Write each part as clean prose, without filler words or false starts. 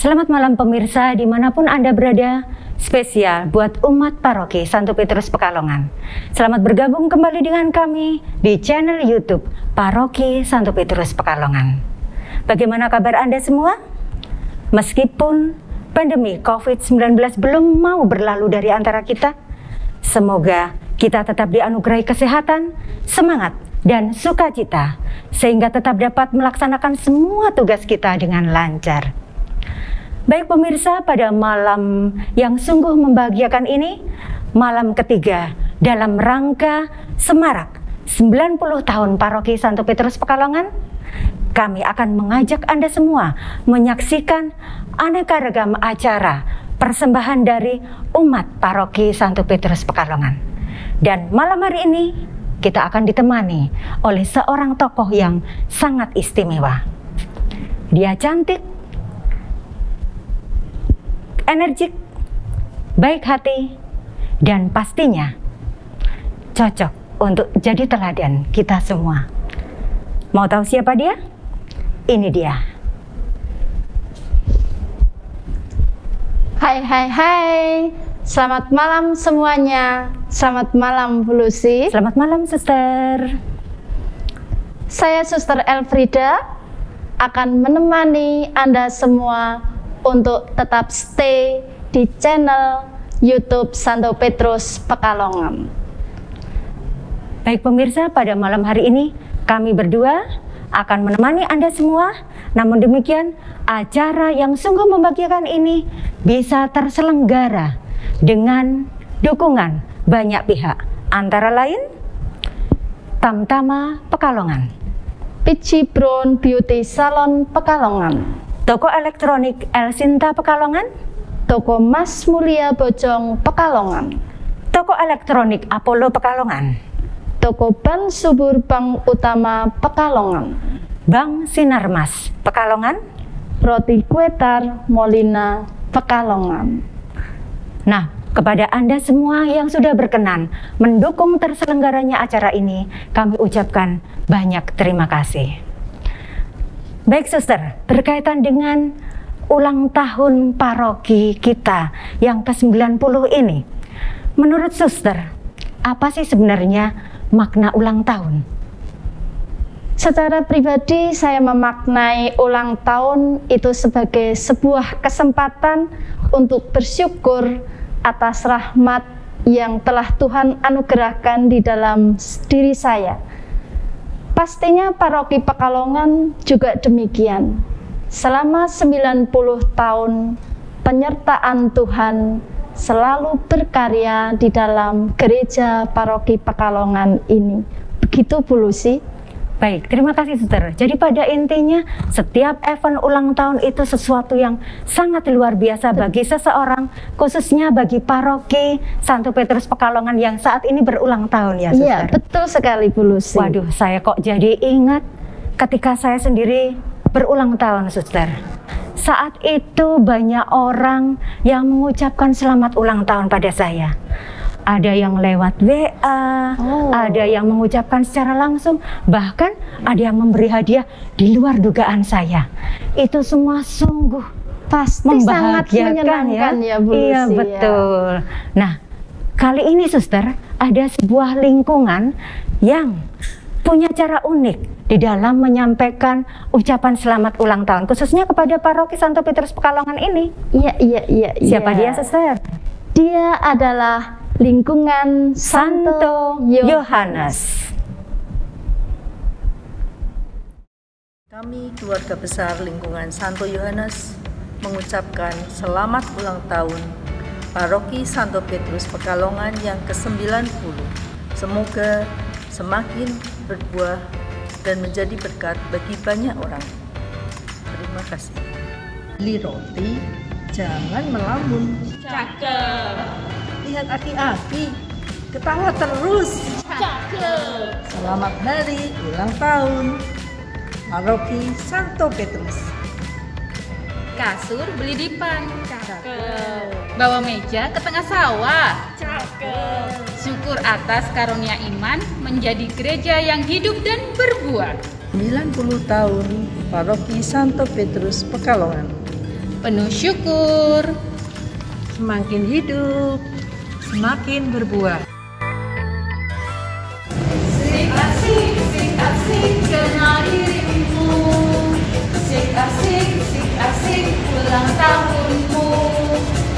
Selamat malam pemirsa dimanapun Anda berada, spesial buat umat Paroki Santo Petrus Pekalongan. Selamat bergabung kembali dengan kami di channel YouTube Paroki Santo Petrus Pekalongan. Bagaimana kabar Anda semua? Meskipun pandemi COVID-19 belum mau berlalu dari antara kita, semoga kita tetap dianugerahi kesehatan, semangat, dan sukacita, sehingga tetap dapat melaksanakan semua tugas kita dengan lancar. Baik pemirsa, pada malam yang sungguh membahagiakan ini, malam ketiga dalam rangka semarak 90 tahun Paroki Santo Petrus Pekalongan, kami akan mengajak Anda semua menyaksikan aneka ragam acara persembahan dari umat Paroki Santo Petrus Pekalongan. Dan malam hari ini kita akan ditemani oleh seorang tokoh yang sangat istimewa. Dia cantik, energik, baik hati, dan pastinya cocok untuk jadi teladan kita semua. Mau tahu siapa dia? Ini dia. Hai, selamat malam semuanya. Selamat malam Bu Lucy. Selamat malam Suster. Saya Suster Elfrida akan menemani Anda semua untuk tetap stay di channel YouTube Santo Petrus Pekalongan. Baik pemirsa, pada malam hari ini kami berdua akan menemani Anda semua. Namun demikian, acara yang sungguh membahagiakan ini bisa terselenggara dengan dukungan banyak pihak, antara lain Tamtama Pekalongan, Peachy Brown Beauty Salon Pekalongan, Toko Elektronik El Sinta Pekalongan, Toko Mas Mulia Bojong Pekalongan, Toko Elektronik Apollo Pekalongan, Toko Ban Subur Bank Utama Pekalongan, Bank Sinarmas Pekalongan, Roti Kuetar Molina Pekalongan. Nah, kepada Anda semua yang sudah berkenan mendukung terselenggaranya acara ini, kami ucapkan banyak terima kasih. Baik Suster, berkaitan dengan ulang tahun paroki kita yang ke-90 ini, menurut Suster, apa sih sebenarnya makna ulang tahun? Secara pribadi saya memaknai ulang tahun itu sebagai sebuah kesempatan untuk bersyukur atas rahmat yang telah Tuhan anugerahkan di dalam diri saya. Pastinya Paroki Pekalongan juga demikian. Selama 90 tahun penyertaan Tuhan selalu berkarya di dalam gereja Paroki Pekalongan ini. Begitu Bu Lucy. Baik, terima kasih Suster. Jadi pada intinya setiap event ulang tahun itu sesuatu yang sangat luar biasa bagi seseorang, khususnya bagi Paroki Santo Petrus Pekalongan yang saat ini berulang tahun ya Suster. Iya, betul sekali Bu Lucy. Waduh, saya kok jadi ingat ketika saya sendiri berulang tahun Suster. Saat itu banyak orang yang mengucapkan selamat ulang tahun pada saya. Ada yang lewat WA, ada yang mengucapkan secara langsung, bahkan ada yang memberi hadiah di luar dugaan saya. Itu semua sungguh pasti sangat menyenangkan ya Bu Lucy. Iya betul. Nah, kali ini Suster ada sebuah lingkungan yang punya cara unik di dalam menyampaikan ucapan selamat ulang tahun, khususnya kepada Paroki Santo Petrus Pekalongan ini. Iya. Siapa dia Suster? Dia adalah lingkungan Santo Yohanes. Kami keluarga besar lingkungan Santo Yohanes mengucapkan selamat ulang tahun Paroki Santo Petrus Pekalongan yang ke-90. Semoga semakin berbuah dan menjadi berkat bagi banyak orang. Terima kasih. Beli roti, jangan melamun. Cakep. Lihat aki-aki, ketawa terus. Cakep. Selamat hari ulang tahun Paroki Santo Petrus. Kasur beli di PAN. Cakep. Bawa meja ke tengah sawah. Cakep. Syukur atas karunia iman menjadi gereja yang hidup dan berbuah. 90 tahun Paroki Santo Petrus Pekalongan. penuh syukur. Semakin hidup, semakin berbuah. Sik asik kenal dirimu. Sik asik ulang tahunmu.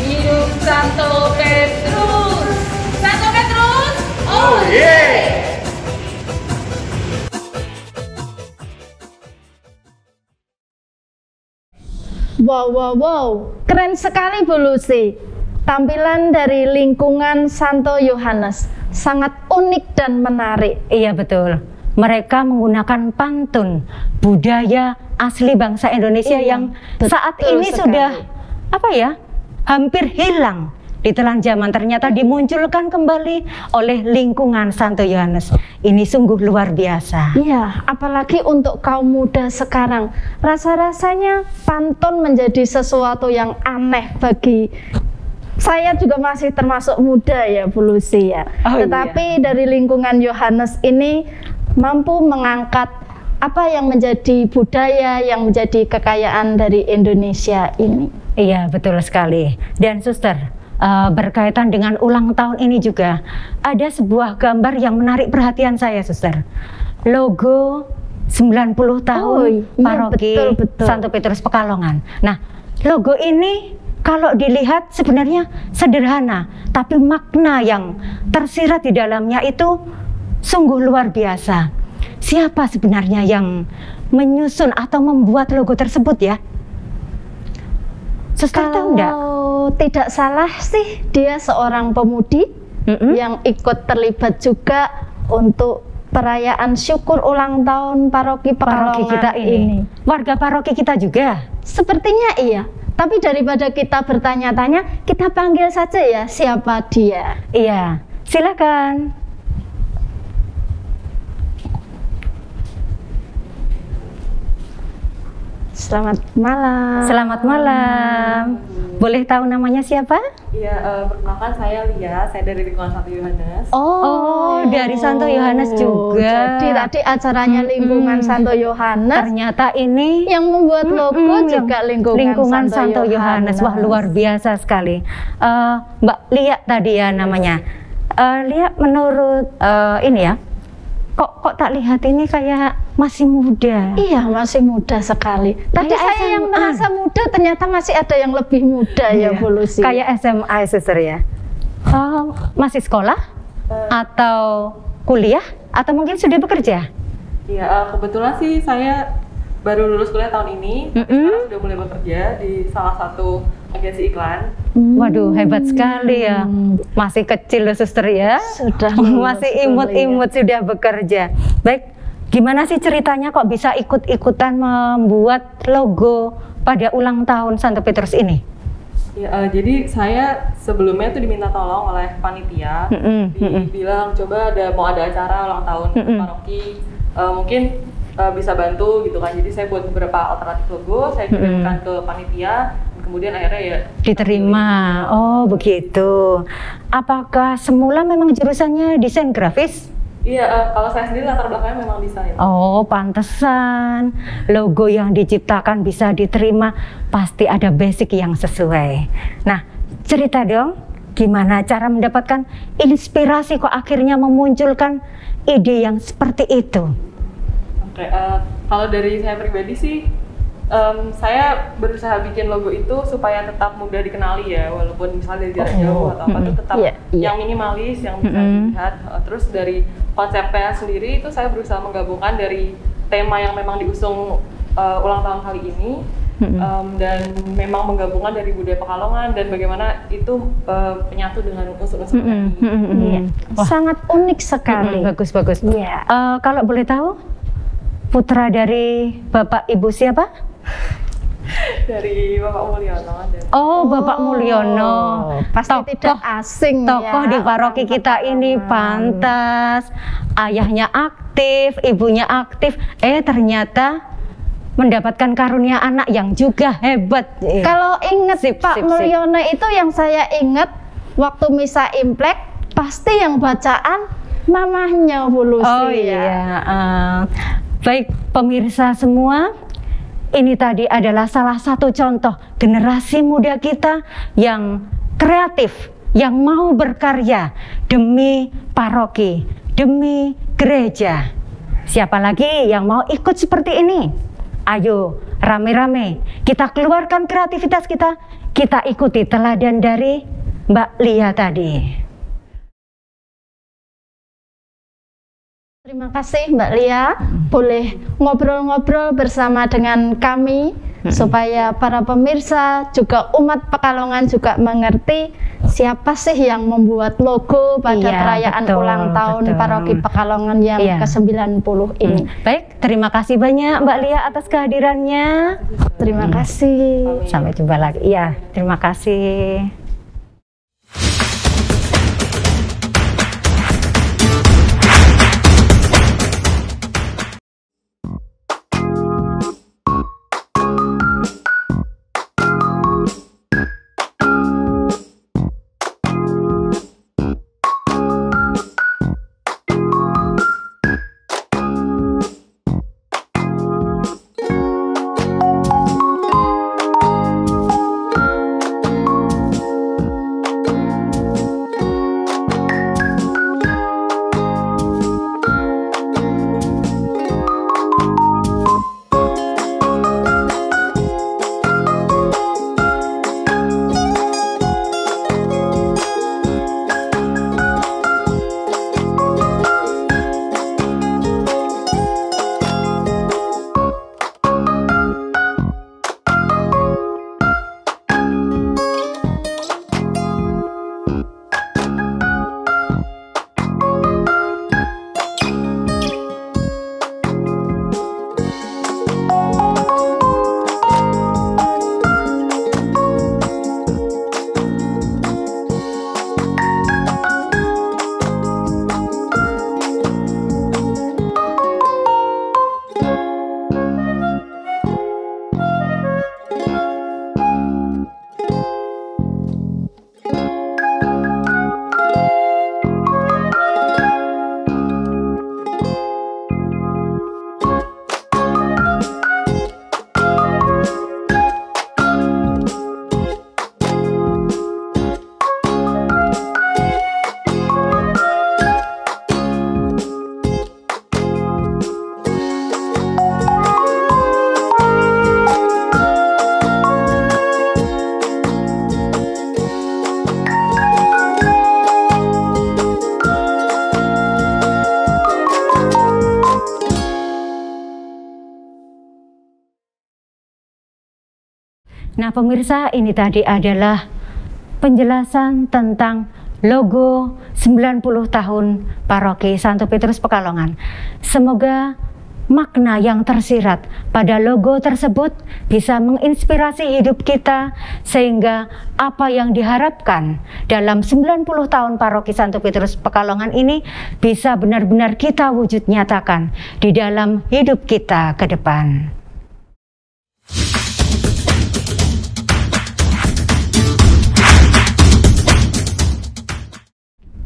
Hidup Santo Petrus. Santo Petrus, oh yeah. Wow, keren sekali Bu Lucy. Tampilan dari lingkungan Santo Yohanes sangat unik dan menarik. Iya betul. Mereka menggunakan pantun budaya asli bangsa Indonesia yang saat ini sekali. sudah hampir hilang di telan zaman, ternyata dimunculkan kembali oleh lingkungan Santo Yohanes. Ini sungguh luar biasa. Iya, apalagi untuk kaum muda sekarang. Rasa-rasanya pantun menjadi sesuatu yang aneh bagi saya, juga masih termasuk muda ya Bu Lucy ya. Tetapi dari lingkungan Yohanes ini mampu mengangkat apa yang menjadi budaya, yang menjadi kekayaan dari Indonesia ini. Iya, betul sekali. Dan Suster, berkaitan dengan ulang tahun ini juga ada sebuah gambar yang menarik perhatian saya, Suster. Logo 90 tahun Paroki Santo Petrus Pekalongan. Nah, logo ini kalau dilihat sebenarnya sederhana, tapi makna yang tersirat di dalamnya itu sungguh luar biasa. Siapa sebenarnya yang menyusun atau membuat logo tersebut ya? Suster tahu enggak? Tidak salah sih, dia seorang pemudi yang ikut terlibat juga untuk perayaan syukur ulang tahun Paroki Pekalongan kita ini. Warga paroki kita juga? Sepertinya iya. Tapi daripada kita bertanya-tanya, kita panggil saja ya siapa dia. Iya, silakan. Selamat malam. Selamat malam. Boleh tahu namanya siapa? Iya, perkenalkan saya Lia, saya dari lingkungan Santo Yohanes. Oh, dari Santo Yohanes juga. Jadi tadi acaranya lingkungan Santo Yohanes. Ternyata ini yang membuat logo juga lingkungan Santo Yohanes. Wah, luar biasa sekali. Mbak Lia tadi ya namanya. Lia, menurut ini ya, kok tak lihat ini kayak masih muda. Iya, masih muda sekali. Tadi kayak saya SMA. yang merasa muda, ternyata masih ada yang lebih muda ya Bu Lucy. Kayak SMA, Suster ya. Masih sekolah atau kuliah atau mungkin sudah bekerja? Iya, kebetulan sih saya baru lulus kuliah tahun ini. Sekarang sudah mulai bekerja di salah satu agensi iklan. Waduh, hebat sekali ya. Masih kecil loh Suster ya. Sudah masih imut-imut sudah bekerja. Baik, gimana sih ceritanya kok bisa ikut-ikutan membuat logo pada ulang tahun Santo Petrus ini? Ya, jadi saya sebelumnya tuh diminta tolong oleh panitia, dibilang coba mau ada acara ulang tahun paroki, mungkin bisa bantu gitu kan. Jadi saya buat beberapa alternatif logo, saya kirimkan ke panitia, kemudian akhirnya ya diterima. Oh begitu. Apakah semula memang jurusannya desain grafis? Iya, kalau saya sendiri latar belakangnya memang desain. Oh, pantesan logo yang diciptakan bisa diterima, pasti ada basic yang sesuai. Nah, cerita dong, gimana cara mendapatkan inspirasi kok akhirnya memunculkan ide yang seperti itu? Oke, kalau dari saya pribadi sih, saya berusaha bikin logo itu supaya tetap mudah dikenali ya, walaupun misalnya dari jarak jauh atau apa, itu tetap yang minimalis, yang bisa dilihat. Terus dari konsepnya sendiri itu saya berusaha menggabungkan dari tema yang memang diusung ulang tahun kali ini, dan memang menggabungkan dari budaya Pekalongan dan bagaimana itu penyatu dengan unsur-unsur tadi. Sangat unik sekali. Bagus-bagus. Kalau boleh tahu, putra dari Bapak Ibu siapa? Dari Bapak Mulyono. Bapak Mulyono. Pasti tidak asing tokoh ya, di paroki kita ini, pantas. Ayahnya aktif, ibunya aktif. Ternyata mendapatkan karunia anak yang juga hebat. Kalau ingat Pak Mulyono itu yang saya ingat waktu misa Imlek, pasti yang bacaan mamahnya Bu Lucy. Baik pemirsa semua, ini tadi adalah salah satu contoh generasi muda kita yang kreatif, yang mau berkarya demi paroki, demi gereja. Siapa lagi yang mau ikut seperti ini? Ayo, rame-rame kita keluarkan kreativitas kita, kita ikuti teladan dari Mbak Lia tadi. Terima kasih Mbak Lia, boleh ngobrol-ngobrol bersama dengan kami supaya para pemirsa juga umat Pekalongan juga mengerti siapa sih yang membuat logo pada perayaan ulang tahun Paroki Pekalongan yang ke-90 ini. Baik, terima kasih banyak Mbak Lia atas kehadirannya. Terima kasih. Sampai jumpa lagi. Iya, terima kasih. Nah pemirsa, ini tadi adalah penjelasan tentang logo 90 tahun Paroki Santo Petrus Pekalongan. Semoga makna yang tersirat pada logo tersebut bisa menginspirasi hidup kita, sehingga apa yang diharapkan dalam 90 tahun Paroki Santo Petrus Pekalongan ini bisa benar-benar kita wujud nyatakan di dalam hidup kita ke depan.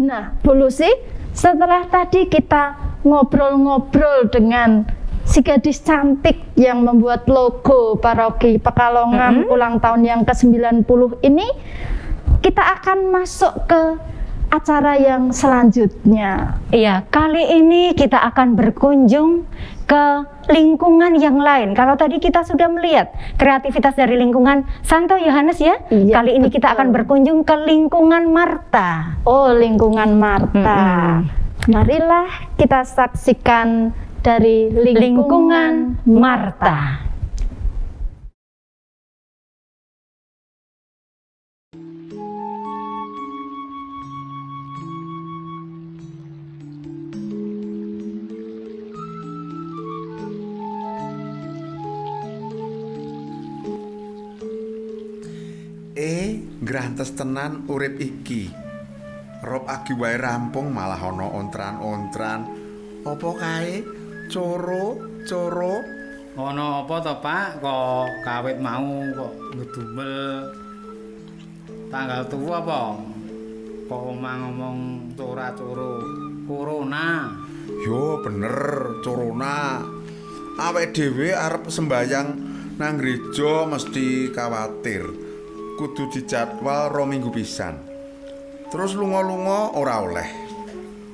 Nah, Bu Lucy, setelah tadi kita ngobrol-ngobrol dengan si gadis cantik yang membuat logo Paroki Pekalongan ulang tahun yang ke-90 ini, kita akan masuk ke acara yang selanjutnya. Iya, kali ini kita akan berkunjung ke lingkungan yang lain. Kalau tadi kita sudah melihat kreativitas dari lingkungan Santo Yohanes ya, kali ini kita akan berkunjung ke lingkungan Marta. Oh, lingkungan Marta. Marilah kita saksikan dari lingkungan Marta. Grantes tenan urip iki. Rob agi wae rampung malah ana ontran-ontran. Apa kae? Coro? Ana apa to, Pak? Kok kawit mau kok ngedumel. Tanggal tuwa apa? Kok omah ngomong cora-coro. Corona. Yo bener, corona. Awake dhewe arep sembayang nang gereja mesti khawatir kudu dijadwal 2 minggu pisan. Terus lunga-lunga ora oleh.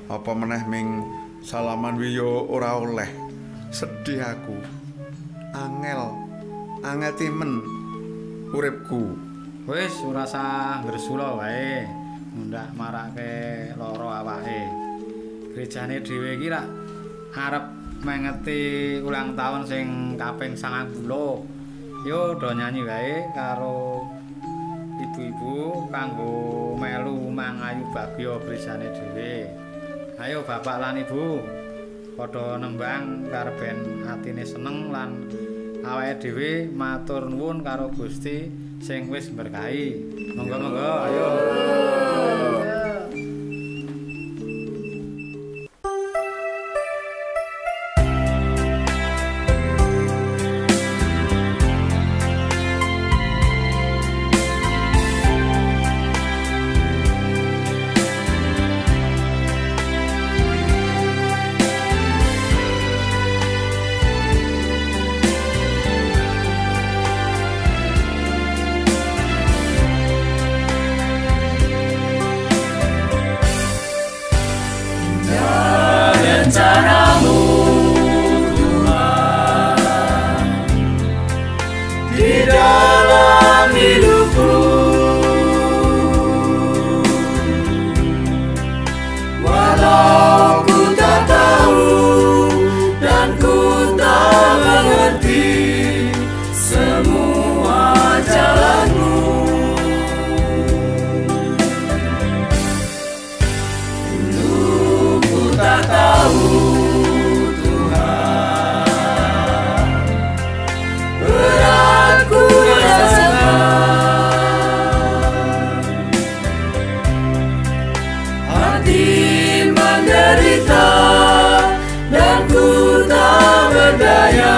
Apa meneh ming salaman wiyo ora oleh. Sedih aku. Angel timen uripku. Wis ora usah ngresula wae. Ndak marake lara awake. Gerejane dhewe iki rak arep mengeti ulang tahun sing kaping 90. Yo do nyanyi wae karo ibu-ibu kanggo melu mangayu bagya gerejane dhewe. Ayo bapak lan ibu padha nembang karben atine seneng lan awake dhewe matur nuwun karo Gusti sing wis berkahi. Monggo-monggo ayo. Rencanamu Tuhan di dalam hidupku, walau ku tak tahu dan ku tak mengerti semua jalanmu, dulu ku tak tahu Tuhan, berat ku rasakan, hati menderita dan ku tak berdaya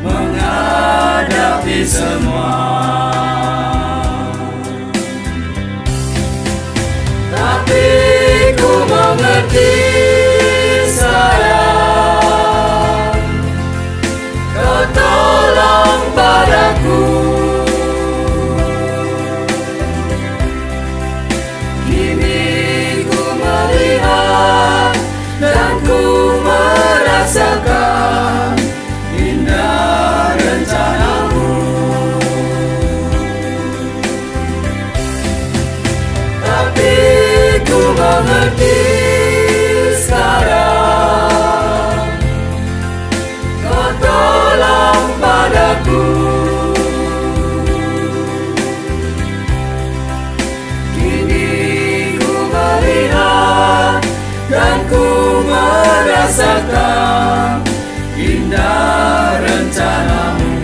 menghadapi semua. Tapi ku mengerti sayang, kau tolong padaku. Kini ku melihat dan ku merasakan indah rencanamu. Tapi ku mengerti sekarang, kau tolong padaku. Kini ku melihat dan ku merasakan indah rencanamu.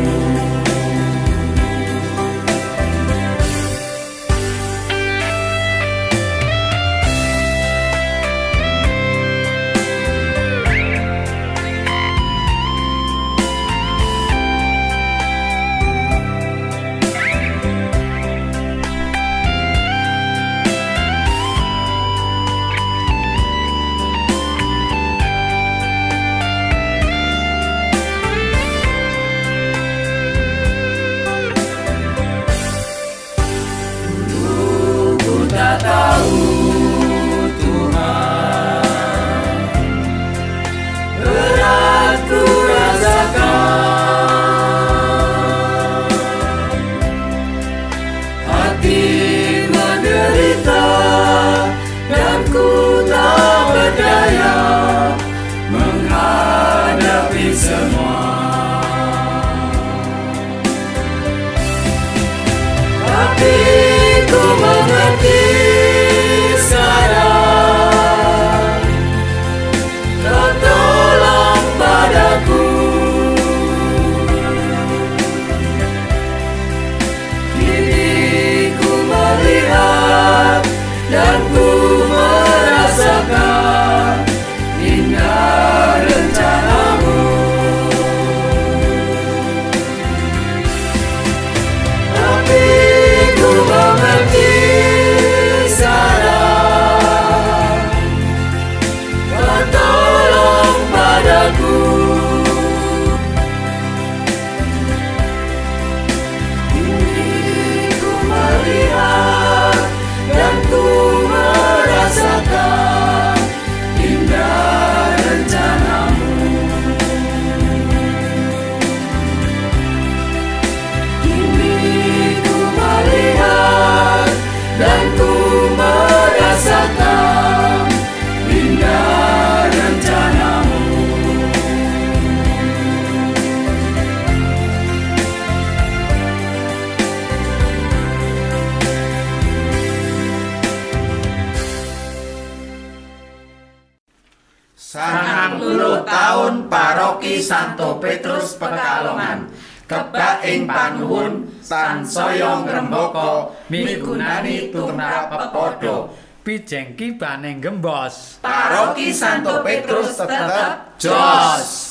90 tahun Paroki Santo Petrus Pekalongan. Kebak ing panuwun sansaya ngrembaka migunani tumrap pepodo. Pijeng kibane gembos. Paroki Santo Petrus tetep jos.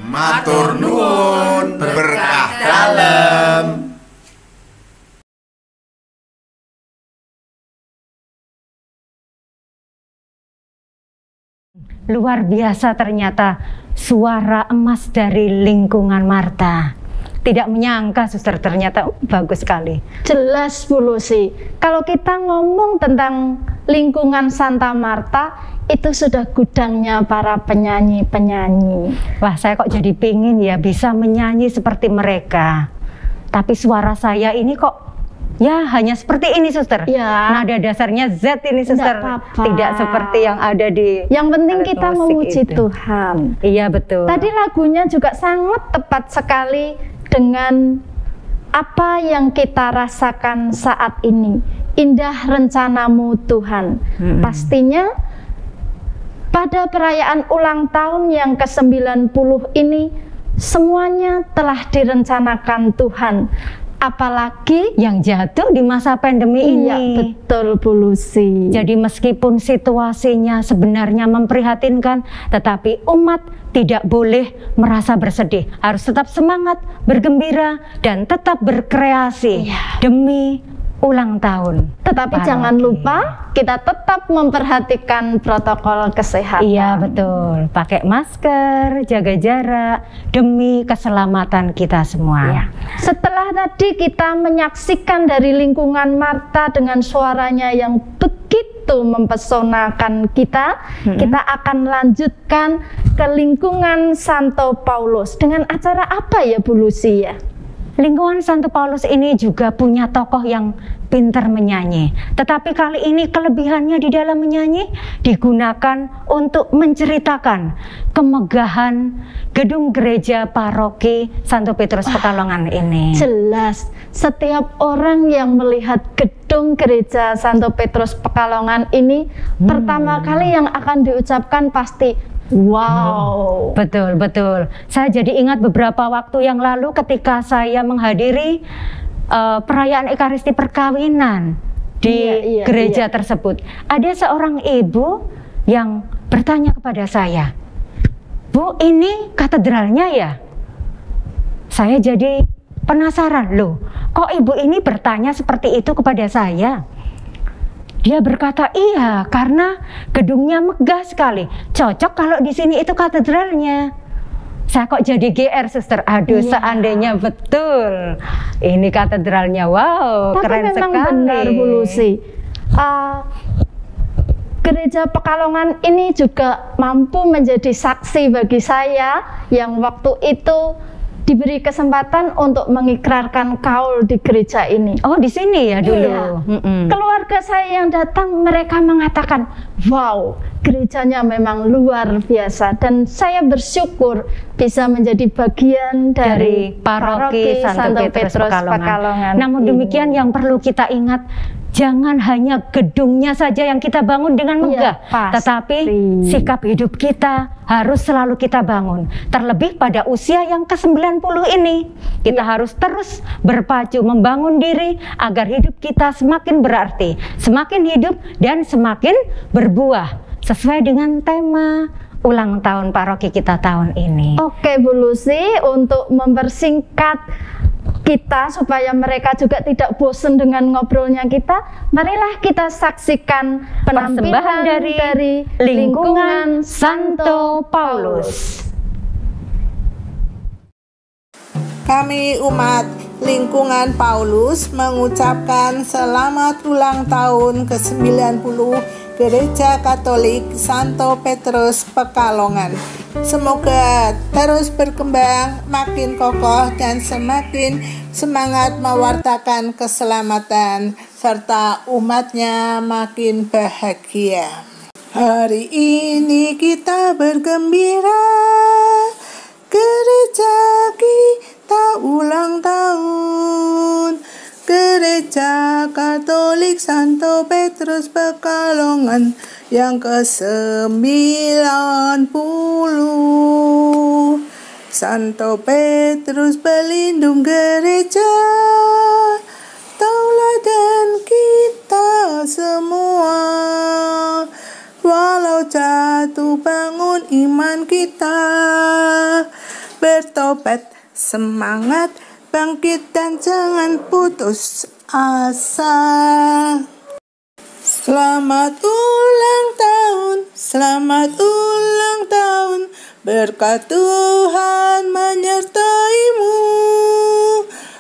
Matur nuwun, berkah dalem. Luar biasa ternyata suara emas dari lingkungan Marta. Tidak menyangka suster, ternyata bagus sekali. Jelas Bu Lucy, kalau kita ngomong tentang lingkungan Santa Marta, itu sudah gudangnya para penyanyi-penyanyi. Wah, saya kok jadi pingin ya bisa menyanyi seperti mereka. Tapi suara saya ini kok ya hanya seperti ini suster. Ya. Nada dasarnya Z ini suster. Tidak seperti yang ada di. Yang penting kita memuji itu. Tuhan. Iya betul. Tadi lagunya juga sangat tepat sekali dengan apa yang kita rasakan saat ini. Indah rencanamu Tuhan. Pastinya pada perayaan ulang tahun yang ke-90 ini semuanya telah direncanakan Tuhan. Apalagi yang jatuh di masa pandemi ini. Iya, betul Bu Lucy. Jadi meskipun situasinya sebenarnya memprihatinkan, tetapi umat tidak boleh merasa bersedih. Harus tetap semangat, bergembira, dan tetap berkreasi demi ulang tahun. Tetapi jangan lupa kita tetap memperhatikan protokol kesehatan. Iya betul, pakai masker, jaga jarak demi keselamatan kita semua. Ya. Setelah tadi kita menyaksikan dari lingkungan Marta dengan suaranya yang begitu begitu mempesonakan kita, kita akan lanjutkan ke lingkungan Santo Paulus. Dengan acara apa ya Bu Lucy ya? Lingkungan Santo Paulus ini juga punya tokoh yang pintar menyanyi. Tetapi kali ini kelebihannya di dalam menyanyi digunakan untuk menceritakan kemegahan gedung gereja paroki Santo Petrus Pekalongan ini. Jelas, setiap orang yang melihat gedung gereja Santo Petrus Pekalongan ini pertama kali yang akan diucapkan pasti wow. Betul, betul. Saya jadi ingat beberapa waktu yang lalu ketika saya menghadiri perayaan Ekaristi perkawinan di gereja tersebut. Ada seorang ibu yang bertanya kepada saya, "Bu, ini katedralnya ya?" Saya jadi penasaran, loh, kok ibu ini bertanya seperti itu kepada saya? Dia berkata, iya, karena gedungnya megah sekali. Cocok kalau di sini itu katedralnya. Saya kok jadi GR, suster. Aduh, seandainya betul ini katedralnya. Wow, tapi keren memang sekali. Benar Bu Lucy. Gereja Pekalongan ini juga mampu menjadi saksi bagi saya yang waktu itu diberi kesempatan untuk mengikrarkan kaul di gereja ini. Oh, di sini ya dulu. Iya. Keluarga saya yang datang, mereka mengatakan, wow, gerejanya memang luar biasa. Dan saya bersyukur bisa menjadi bagian dari paroki Santo Petrus Pekalongan. Namun demikian yang perlu kita ingat, jangan hanya gedungnya saja yang kita bangun dengan megah, tetapi sikap hidup kita harus selalu kita bangun. Terlebih pada usia yang ke-90 ini, kita harus terus berpacu membangun diri agar hidup kita semakin berarti, semakin hidup dan semakin berbuah sesuai dengan tema ulang tahun paroki kita tahun ini. Oke Bu Lucy, untuk mempersingkat kita supaya mereka juga tidak bosan dengan ngobrolnya kita, marilah kita saksikan penampilan dari lingkungan Santo Paulus. Kami umat lingkungan Paulus mengucapkan selamat ulang tahun ke-90 Gereja Katolik Santo Petrus Pekalongan. Semoga terus berkembang, makin kokoh dan semakin semangat mewartakan keselamatan serta umatnya makin bahagia. Hari ini kita bergembira, gereja kita ulang tahun. Gereja Katolik Santo Petrus Pekalongan yang ke-90. Santo Petrus pelindung gereja, tauladan kita semua. Walau jatuh bangun iman kita, bertobat semangat, bangkit dan jangan putus asa. Selamat ulang tahun, selamat ulang tahun, berkat Tuhan menyertaimu.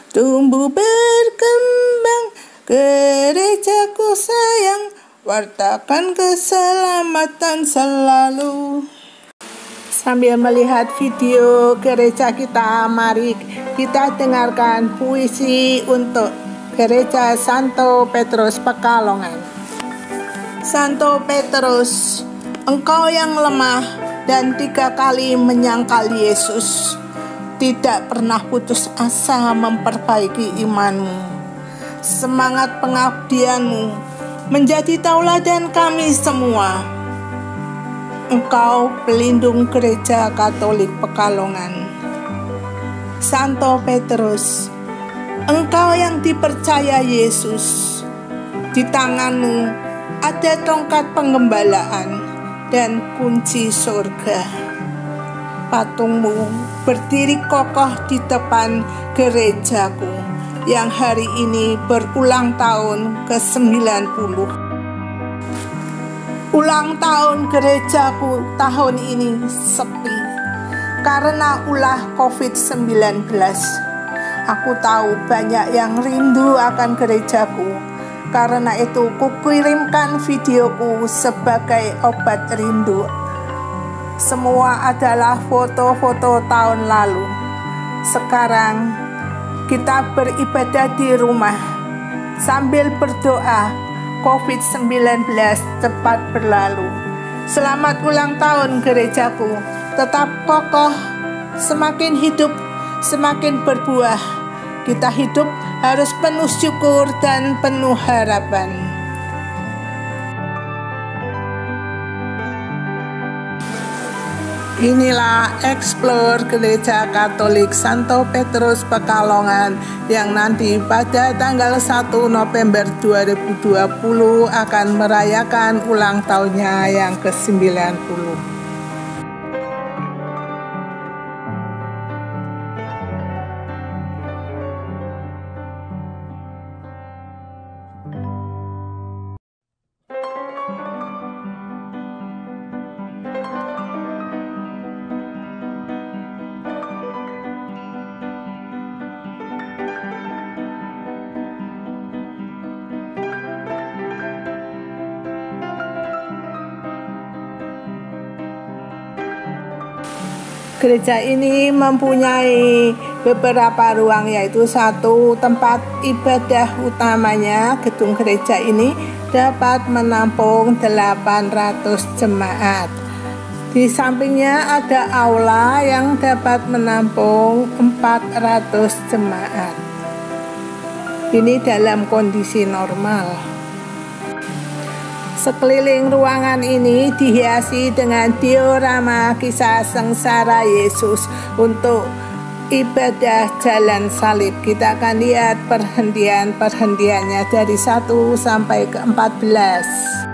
Tumbuh berkembang, gerejaku sayang, wartakan keselamatan selalu. Sambil melihat video gereja kita, mari kita dengarkan puisi untuk Gereja Santo Petrus Pekalongan. Santo Petrus, engkau yang lemah dan 3 kali menyangkal Yesus, tidak pernah putus asa memperbaiki imanmu. Semangat pengabdianmu menjadi tauladan kami semua. Engkau pelindung gereja Katolik Pekalongan. Santo Petrus, engkau yang dipercaya Yesus. Di tanganmu ada tongkat penggembalaan dan kunci surga. Patungmu berdiri kokoh di depan gerejaku yang hari ini berulang tahun ke-90. Ulang tahun gerejaku tahun ini sepi karena ulah COVID-19. Aku tahu banyak yang rindu akan gerejaku, Karena itu kukirimkan videoku sebagai obat rindu. Semua adalah foto-foto tahun lalu. Sekarang kita beribadah di rumah sambil berdoa COVID-19 cepat berlalu. Selamat ulang tahun gerejaku. Tetap kokoh, semakin hidup, semakin berbuah. Kita hidup harus penuh syukur dan penuh harapan. Inilah Explore Gereja Katolik Santo Petrus Pekalongan yang nanti pada tanggal 1 November 2020 akan merayakan ulang tahunnya yang ke-90. Gereja ini mempunyai beberapa ruang, yaitu satu tempat ibadah utamanya. Gedung gereja ini dapat menampung 800 jemaat. Di sampingnya ada aula yang dapat menampung 400 jemaat. Ini dalam kondisi normal. Sekeliling ruangan ini dihiasi dengan diorama kisah sengsara Yesus untuk ibadah jalan salib. Kita akan lihat perhentian-perhentiannya dari 1 sampai ke 14.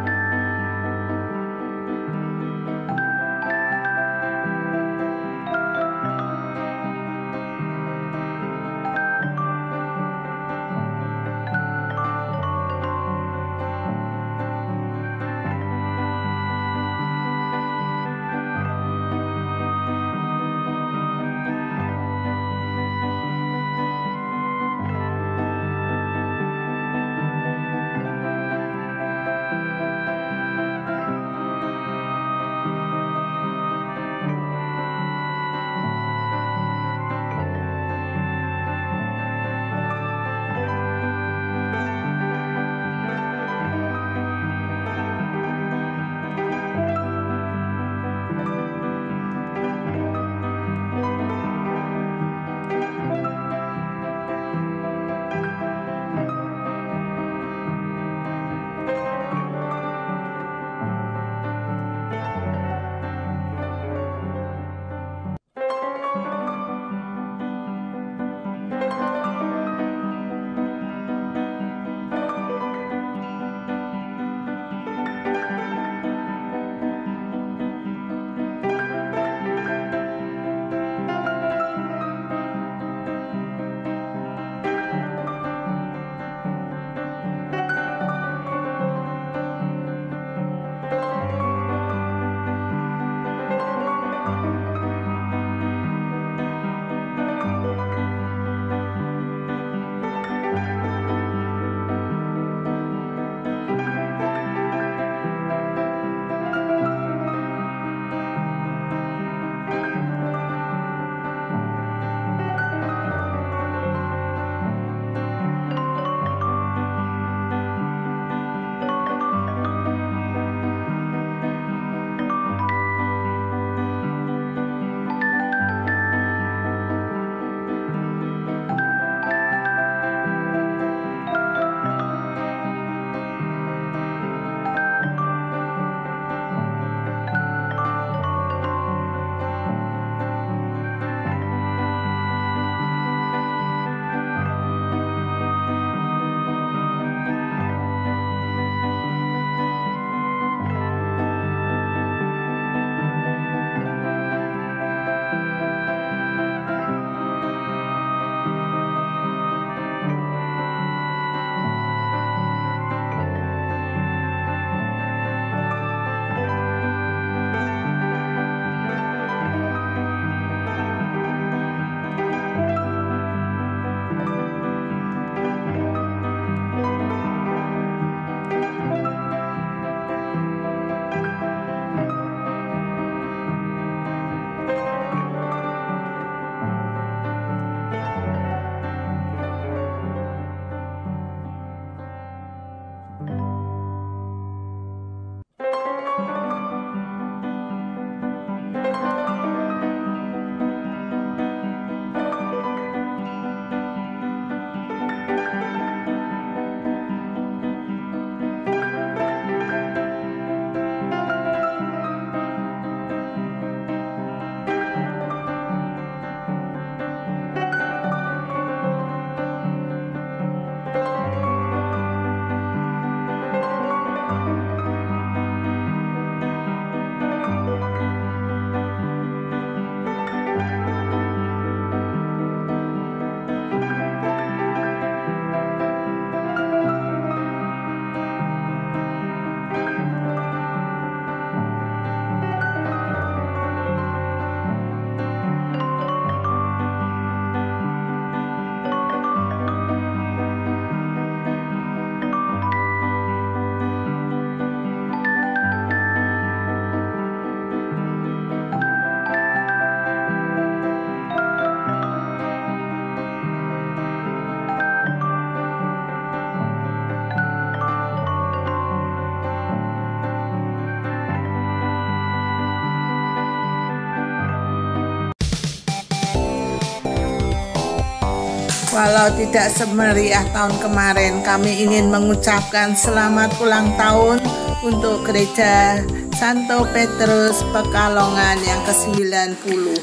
Walau tidak semeriah tahun kemarin, kami ingin mengucapkan selamat ulang tahun untuk Gereja Santo Petrus Pekalongan yang ke-90.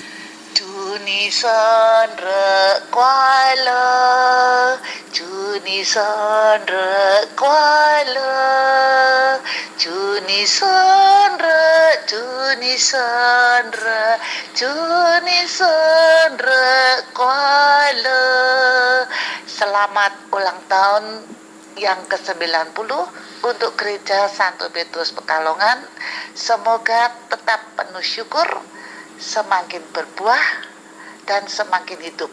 Juni Sondre Kuala, Juni Sondre Kuala, Juni Sondre, Juni Sondre, Juni Sondre Kuala. Selamat ulang tahun yang ke-90 untuk Gereja Santo Petrus Pekalongan. Semoga tetap penuh syukur, semakin berbuah dan semakin hidup,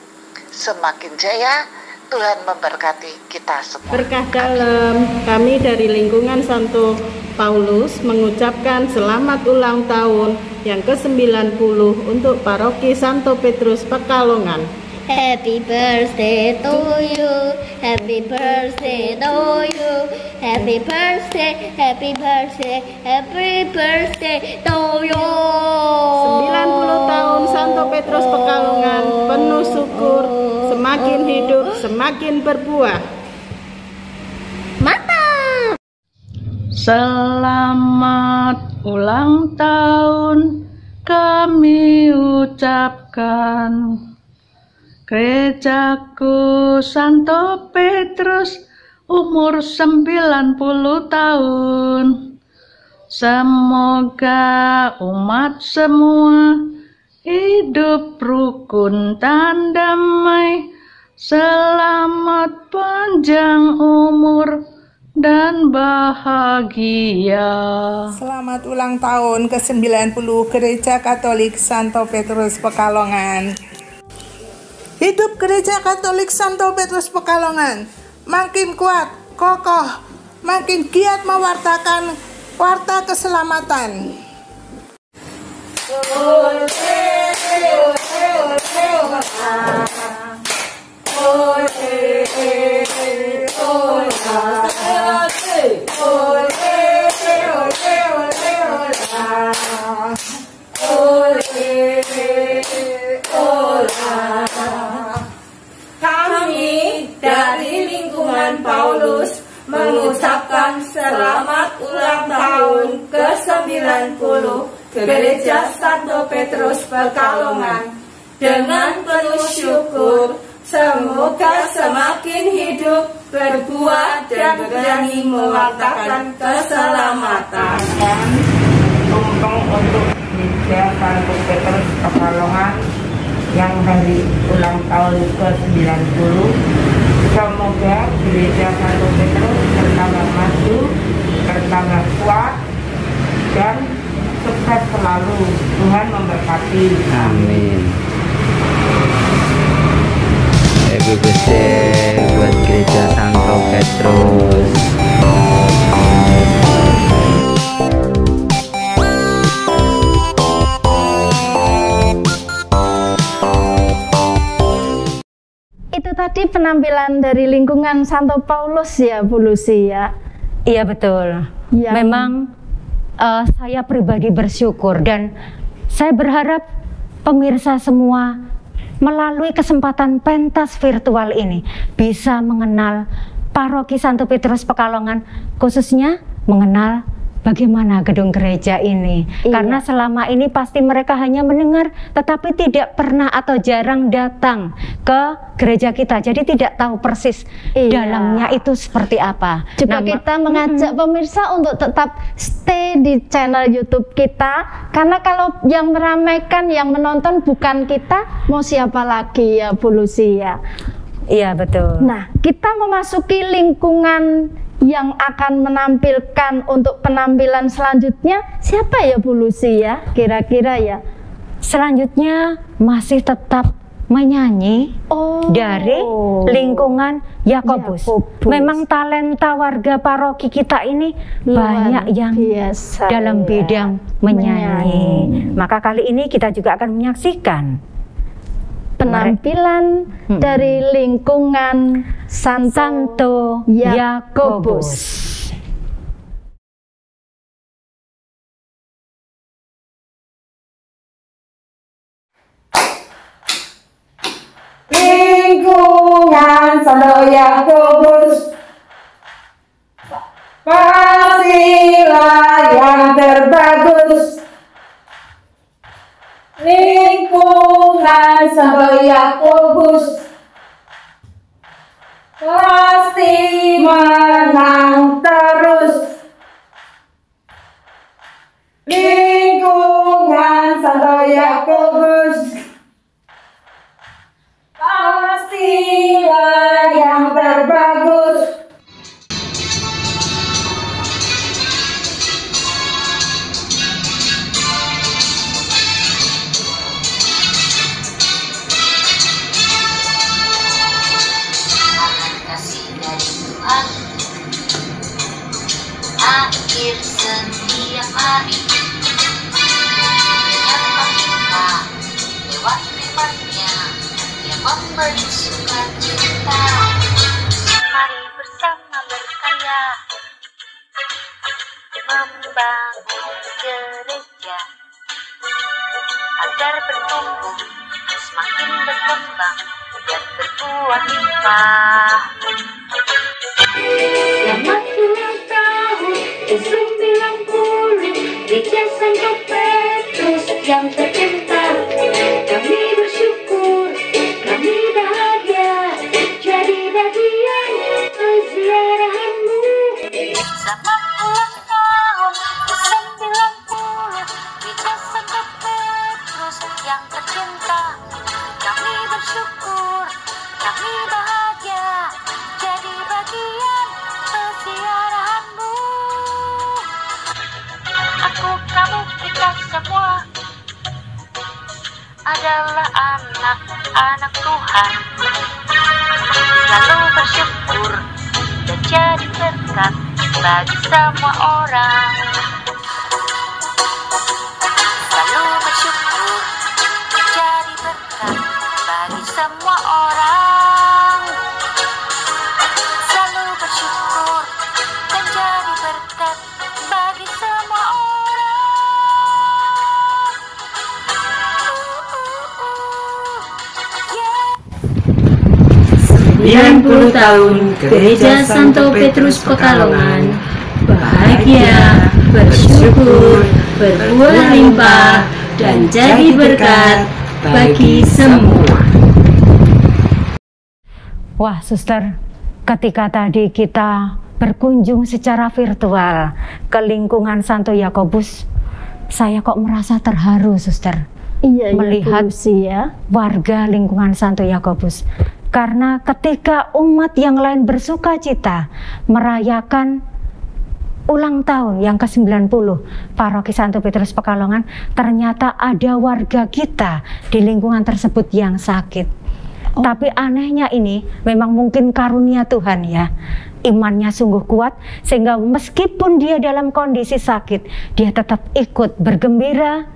semakin jaya. Tuhan memberkati kita semua. Berkah dalam, kami dari lingkungan Santo Paulus mengucapkan selamat ulang tahun yang ke-90 untuk Paroki Santo Petrus Pekalongan. Happy birthday to you, happy birthday to you, happy birthday, happy birthday, happy birthday to you. 90 tahun Santo Petrus Pekalongan, penuh syukur, semakin hidup, semakin berbuah. Mantap! Selamat ulang tahun kami ucapkan. Gerejaku Santo Petrus umur 90 tahun. Semoga umat semua hidup rukun dan damai. Selamat panjang umur dan bahagia. Selamat ulang tahun ke-90 Gereja Katolik Santo Petrus Pekalongan. Hidup Gereja Katolik Santo Petrus Pekalongan makin kuat, kokoh, makin giat mewartakan warta keselamatan. Kami dari lingkungan Paulus mengucapkan selamat ulang tahun ke-90 Gereja Santo Petrus Pekalongan. Dengan penuh syukur, semoga semakin hidup, berbuah dan berani mewartakan keselamatan. Tumpeng untuk Gereja Santo Petrus Pekalongan yang hari ulang tahun ke-90. Semoga Gereja Santo Petrus bertambah maju, bertambah kuat, dan sukses selalu. Tuhan memberkati. Amin. Happy birthday buat Gereja Santo Petrus. Itu tadi penampilan dari lingkungan Santo Paulus ya, Bu Lucy ya. Iya betul. Memang saya pribadi bersyukur dan saya berharap pemirsa semua melalui kesempatan pentas virtual ini bisa mengenal Paroki Santo Petrus Pekalongan, khususnya mengenal bagaimana gedung gereja ini. Karena selama ini pasti mereka hanya mendengar tetapi tidak pernah atau jarang datang ke gereja kita, jadi tidak tahu persis dalamnya itu seperti apa. Juga kita mengajak pemirsa untuk tetap stay di channel YouTube kita, karena kalau yang meramaikan, yang menonton bukan kita, mau siapa lagi ya Bu Lucy ya. Iya betul. Nah, kita memasuki lingkungan yang akan menampilkan untuk penampilan selanjutnya. Siapa ya Bu Lucy ya, kira-kira ya? Selanjutnya masih tetap menyanyi dari lingkungan Yakobus. Memang talenta warga paroki kita ini banyak yang biasa dalam bidang menyanyi. Maka kali ini kita juga akan menyaksikan penampilan dari lingkungan Santo Yakobus. Lingkungan Santo Yakobus, pastilah yang terbagus. Lingkungan Santo Yakobus pasti menang terus. Lingkungan Santo Yakobus pastilah yang terbagus. Akhir setiap hari menyapa kita lewat firman-Nya yang memberi sukacita. Mari bersama berkarya membangun gereja agar bertumbuh, semakin berkembang dan berbuah limpah. Selamat ulang tahun ke-90 Gereja Santo Petrus yang tercinta. Kami bersyukur, kami bahagia jadi bagian peziarahanmu. Selamat ulang tahun ke-90 Gereja Santo Petrus yang tercinta. Kami bersyukur, kami bahagia jadi bagian peziarahanmu. Aku, kamu, kita semua adalah anak-anak Tuhan. Selalu bersyukur dan jadi berkat bagi semua orang. Selalu bersyukur dan jadi berkat bagi semua orang. Selalu bersyukur dan jadi berkat bagi semua orang. 90 tahun Gereja Santo Petrus Pekalongan. Bahagia, bersyukur, berbuah limpah, dan jadi berkat bagi semua. Wah, suster, ketika tadi kita berkunjung secara virtual ke lingkungan Santo Yakobus, saya kok merasa terharu, suster. Iya, melihat warga lingkungan Santo Yakobus. Karena ketika umat yang lain bersuka cita merayakan ulang tahun yang ke-90 Paroki Santo Petrus Pekalongan, ternyata ada warga kita di lingkungan tersebut yang sakit. Tapi anehnya ini memang mungkin karunia Tuhan ya. Imannya sungguh kuat sehingga meskipun dia dalam kondisi sakit, dia tetap ikut bergembira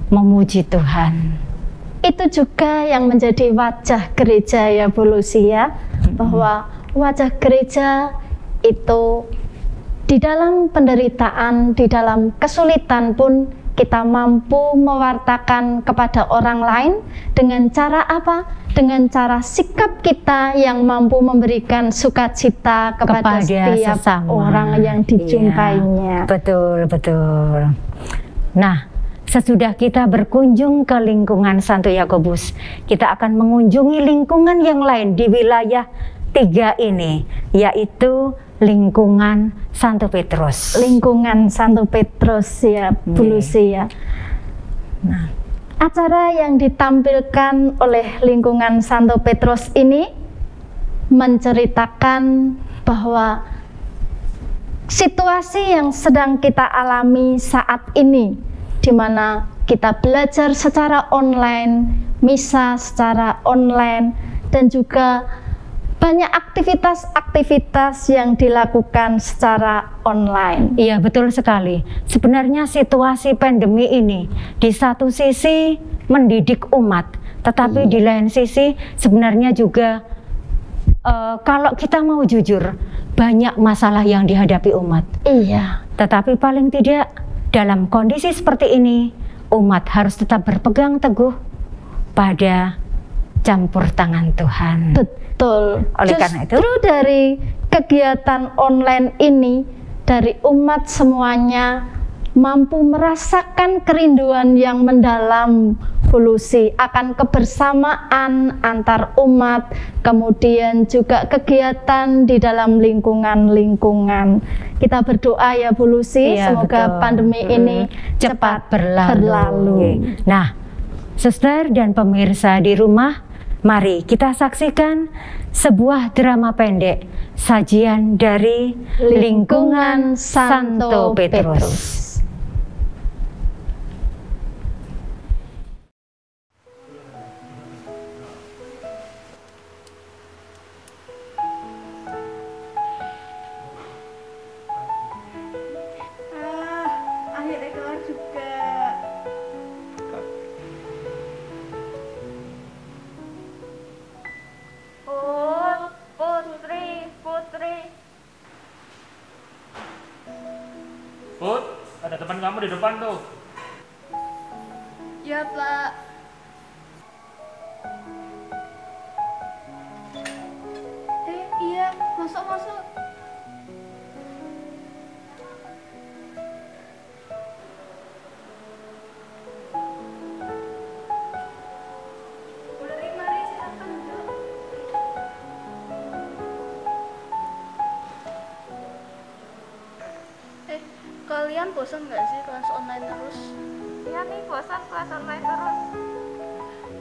memuji Tuhan. Itu juga yang menjadi wajah gereja ya Bu Lucia, bahwa wajah gereja itu di dalam penderitaan, di dalam kesulitan pun kita mampu mewartakan kepada orang lain dengan cara apa? Dengan cara sikap kita yang mampu memberikan sukacita kepada setiap sesama orang yang dijumpainya. Iya, betul, betul. Nah, sesudah kita berkunjung ke lingkungan Santo Yakobus, kita akan mengunjungi lingkungan yang lain di wilayah 3 ini, yaitu lingkungan Santo Petrus. Lingkungan Santo Petrus ya, Bu Lucia. Nah, acara yang ditampilkan oleh lingkungan Santo Petrus ini menceritakan bahwa situasi yang sedang kita alami saat ini, di mana kita belajar secara online, misa secara online, dan juga banyak aktivitas-aktivitas yang dilakukan secara online. Iya, betul sekali. Sebenarnya situasi pandemi ini di satu sisi mendidik umat, tetapi di lain sisi sebenarnya juga kalau kita mau jujur, banyak masalah yang dihadapi umat. Iya. Tetapi paling tidak dalam kondisi seperti ini, umat harus tetap berpegang teguh pada campur tangan Tuhan. Betul. Oleh karena itu, justru dari kegiatan online ini, dari umat semuanya mampu merasakan kerinduan yang mendalam, Bulusi, akan kebersamaan antar umat, kemudian juga kegiatan di dalam lingkungan-lingkungan. Kita berdoa ya Bulusi, semoga pandemi ini cepat berlalu. Nah, Suster dan pemirsa di rumah, mari kita saksikan sebuah drama pendek, sajian dari Lingkungan Santo Petrus. Akhirnya kelar juga. Put, ada teman kamu di depan tuh. Ya, Pak. Iya, masuk. Mari, silakan duduk. Kalian bosan nggak sih kelas online terus? Iya nih, bosan kelas online terus.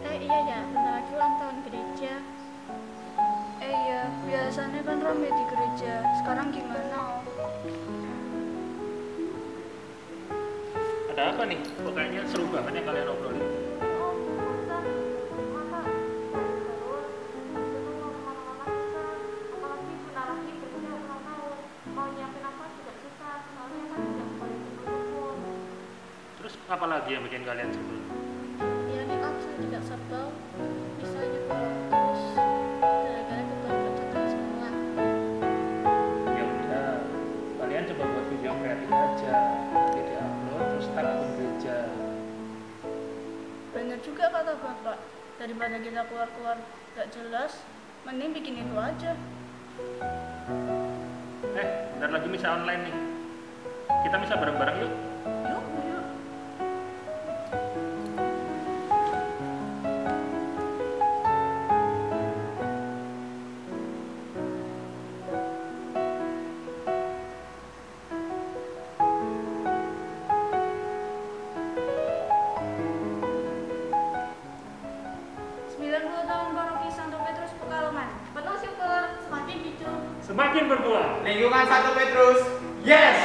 Iya ya, bentar lagi ulang tahun gereja. Iya, biasanya kan ramai di gereja. Sekarang gimana? Ada apa nih? Kok kayaknya seru banget yang kalian obrolin. Terus apa lagi yang bikin kalian sebel? Ya nih, saya juga sebel. Bisa juga terus gara-gara kebanyakan catatan sekolah. Ya udah, kalian coba buat video kreatif aja, nanti di-upload terus tag akun gereja. Bener juga kata Bapak, daripada kita keluar-keluar gak jelas, mending bikin itu aja. Bentar lagi misa online nih. Kita misa bareng-bareng yuk. Yuk. Semakin berbuah. Lingkungan Santo Petrus. Yes.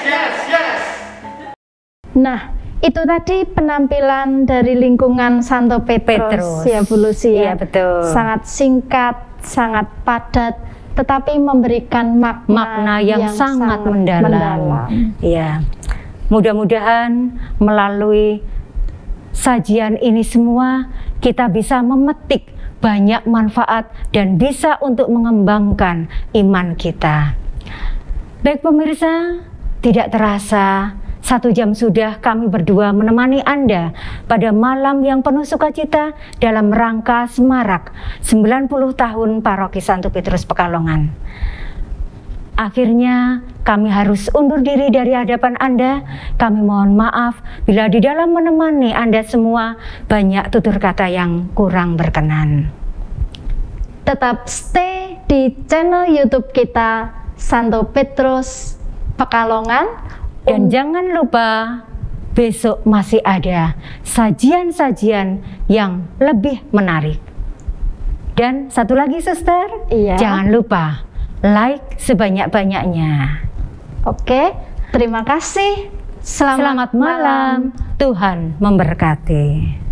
Nah, itu tadi penampilan dari Lingkungan Santo Petrus. Ya, Bu Lucy. Iya, betul. Sangat singkat, sangat padat, tetapi memberikan makna yang sangat mendalam. Ya, mudah-mudahan melalui sajian ini semua kita bisa memetik banyak manfaat dan bisa untuk mengembangkan iman kita. Baik pemirsa, tidak terasa 1 jam sudah kami berdua menemani Anda pada malam yang penuh sukacita dalam rangka semarak 90 tahun Paroki Santo Petrus Pekalongan. Akhirnya kami harus undur diri dari hadapan Anda. Kami mohon maaf bila di dalam menemani Anda semua banyak tutur kata yang kurang berkenan. Tetap stay di channel YouTube kita Santo Petrus Pekalongan. Dan jangan lupa besok masih ada sajian-sajian yang lebih menarik. Dan satu lagi Suster, jangan lupa like sebanyak-banyaknya. Oke, terima kasih. Selamat malam. Tuhan memberkati.